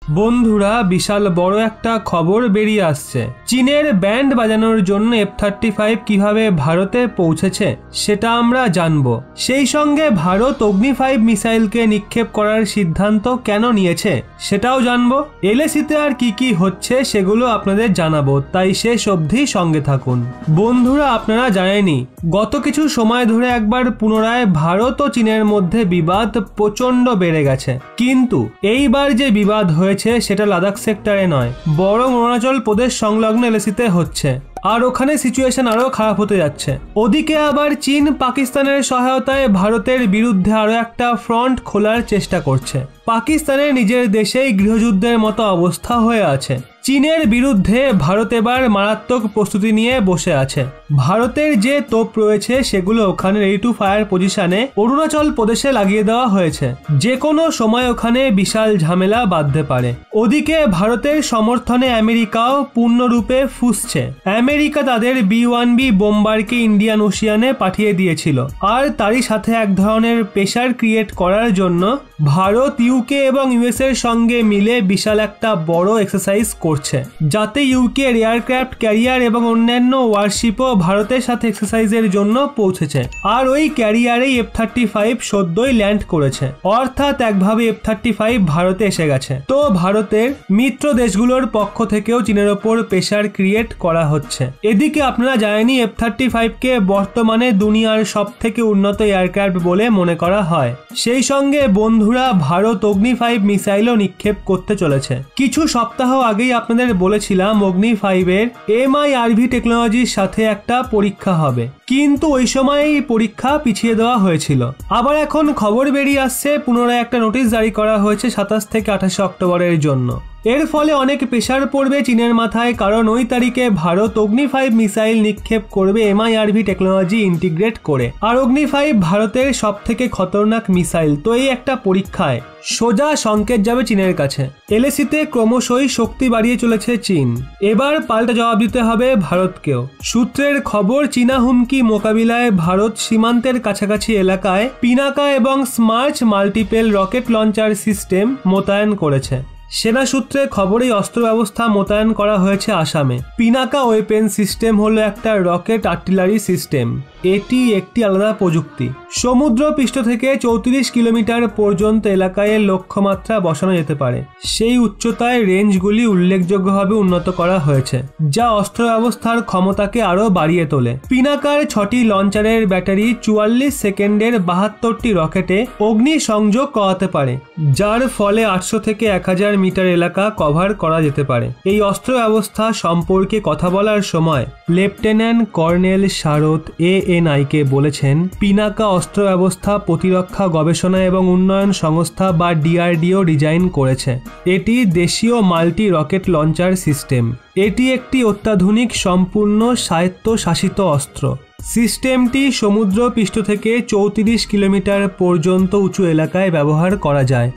বন্ধুরা, বিশাল বড় একটা খবর বেরিয়ে আসছে। চীনের ব্যান্ড বাজানোর জন্য F-35 কিভাবে ভারতে পৌঁছেছে সেটা আমরা জানবো। সেই সঙ্গে ভারত অগ্নি 5 মিসাইলকে নিক্ষেপ করার সিদ্ধান্ত কেন নিয়েছে সেটাও জানবো। LAC-তে আর কি কি হচ্ছে সেগুলো আপনাদের জানাবো, তাই শেষ অবধি সঙ্গে থাকুন। বন্ধুরা, আপনারা জানেনই গত কিছু সময় ধরে একবার পুনরায় ভারত ও চীনের মধ্যে বিবাদ প্রচন্ড বেড়ে গেছে, কিন্তু এইবার যে বিবাদ হয়েছে সেটা লাদাখ সেক্টরে নয়, বরং অরুণাচল প্রদেশ সংলগ্ন LAC-তে হচ্ছে। আর ওখানে সিচুয়েশন আরো খারাপ হতে যাচ্ছে। ওদিকে আবার চীন পাকিস্তানের সহায়তায় ভারতের বিরুদ্ধে আরো একটা ফ্রন্ট খোলার চেষ্টা করছে। পাকিস্তানের নিজের দেশেই গৃহযুদ্ধের মতো অবস্থা হয়ে আছে। চীনের বিরুদ্ধে ভারত এবার মারাত্মক প্রস্তুতি নিয়ে বসে আছে। ভারতের যে তোপ রয়েছে সেগুলো ওখানে রেডি টু ফায়ার পজিশনে অরুণাচল প্রদেশে লাগিয়ে দেওয়া হয়েছে। যে কোনো সময় ওখানে বিশাল ঝামেলা বাঁধতে পারে। ওদিকে ভারতের সমর্থনে আমেরিকাও পূর্ণরূপে ফুঁসছে। আমেরিকা তাদের B-1B বোম্বারকে ইন্ডিয়ান ওশিয়ানে পাঠিয়ে দিয়েছিল, আর তারই সাথে এক ধরনের প্রেশার ক্রিয়েট করার জন্য ভারত ইউকে এবং US এর সঙ্গে মিলে বিশাল একটা বড় এক্সারসাইজ করছে, যাতে ইউকে এয়ারক্রাফট ক্যারিয়ার এবং অন্যান্য ওয়ারশিপও ভারতের সাথে এক্সারসাইজের জন্য পৌঁছেছে। আর ওই ক্যারিয়ারেই F-35 সদ্যই ল্যান্ড করেছে, অর্থাৎ একভাবে F-35 ভারতে এসে গেছে। তো ভারতের মিত্র দেশগুলোর পক্ষ থেকেও চীনের ওপর প্রেশার ক্রিয়েট করা হচ্ছে। এদিকে আপনারা জানেনই F-35 কে বর্তমানে দুনিয়ার সব থেকে উন্নত এয়ারক্রাফট বলে মনে করা হয়। সেই সঙ্গে বন্ধুরা, ভারত অগ্নি 5 মিসাইলও নিক্ষেপ করতে চলেছে। কিছু সপ্তাহ আগেই আপনাদের বলেছিলাম অগ্নি 5 এর MIRV টেকনোলজির সাথে একটা পরীক্ষা হবে, কিন্তু ওই সময় এই পরীক্ষা পিছিয়ে দেওয়া হয়েছিল। আবার এখন খবর বেরিয়ে আসছে পুনরায় একটা নোটিশ জারি করা হয়েছে 27 থেকে 28 অক্টোবরের জন্য। এর ফলে অনেক প্রেশার পড়বে চীনের মাথায়, কারণ ওই তারিখে ভারত অগ্নি 5 মিসাইল নিক্ষেপ করবে MIRV টেকনোলজি ইন্টিগ্রেট করে। আর অগ্নি 5 ভারতের সব থেকে খতরনাক মিসাইল, তো এই একটা পরীক্ষায় সোজা সংকেত যাবে চীনের কাছে। LAC-তে ক্রমশই শক্তি বাড়িয়ে চলেছে চীন, এবার পাল্টা জবাব দিতে হবে ভারতকেও। সূত্রের খবর, চীনা হুমকি মোকাবিলায় ভারত সীমান্তের কাছাকাছি এলাকায় পিনাকা এবং Smerch multiple rocket launcher system মোতায়েন করেছে। সেনা সূত্রে খবর, এই অস্ত্র ব্যবস্থা মোতায়েন করা হয়েছে আসামে। পিনাকা ওয়েপেন সিস্টেম হলো একটা রকেট আর্টিলারি সিস্টেম। এটি একটি আলাদা প্রযুক্তি। সমুদ্র পৃষ্ঠ থেকে 34 কিলোমিটার পর্যন্ত এলাকায় লক্ষ্যমাত্রা বসানো যেতে পারে। সেই উচ্চতায় রেঞ্জগুলি উল্লেখযোগ্যভাবে উন্নত করা হয়েছে, যা অস্ত্র ব্যবস্থার ক্ষমতাকে আরও বাড়িয়ে তোলে। পিনাকার 6টি লঞ্চারের ব্যাটারি 44 সেকেন্ডের 72টি রকেটে অগ্নি সংযোগ করাতে পারে, যার ফলে 800 থেকে 1000 মিটার এলাকা কভার করা যেতে পারে। এই অস্ত্র ব্যবস্থা সম্পর্কে কথা বলার সময় লেফটেন্যান্ট কর্নেল শারদ ANI-কে বলেছেন, পিনাকা অস্ত্র ব্যবস্থা প্রতিরক্ষা গবেষণা এবং উন্নয়ন সংস্থা বা DRDO ডিজাইন করেছে। এটি দেশীয় মাল্টি রকেট লঞ্চার সিস্টেম। এটি একটি অত্যাধুনিক সম্পূর্ণ স্বায়ত্তশাসিত অস্ত্র। সিস্টেমটি সমুদ্র পৃষ্ঠ থেকে 34 কিলোমিটার পর্যন্ত উঁচু এলাকায় ব্যবহার করা যায়।